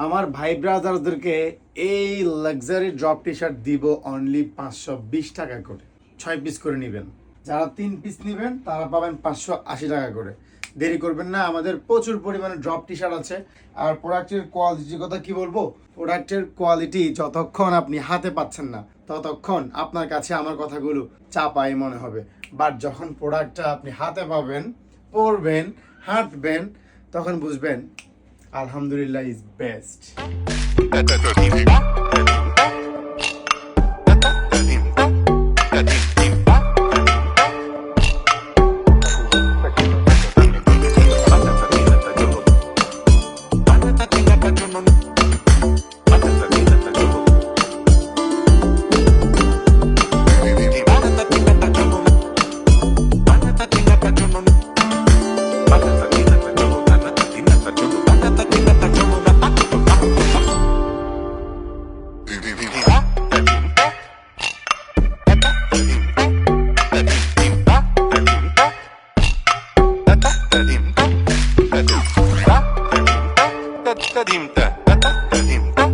আমার ভাই ব্রাদারদেরকে এই লাক্সারি ড্রপ টি শার্ট দিব অনলি 520 টাকা করে। 6 পিস করে নেবেন। যারা 3 পিস নেবেন তারা পাবেন 580 টাকা করে। দেরি করবেন না, আমাদের প্রচুর পরিমাণে ড্রপ টি শার্ট আছে। আর প্রোডাক্টের কোয়ালিটির কথা কি বলবো, প্রোডাক্টের কোয়ালিটি যতক্ষণ আপনি হাতে পাচ্ছেন না ততক্ষণ আপনার কাছে আমার কথাগুলো চাপাই মনে হবে। বাট যখন প্রোডাক্টটা আপনি হাতে পাবেন, পরবেন, হাঁটবেন, তখন বুঝবেন আলহামদুলিল্লাহ is best. Tadim ta, tadim ta, tadim ta.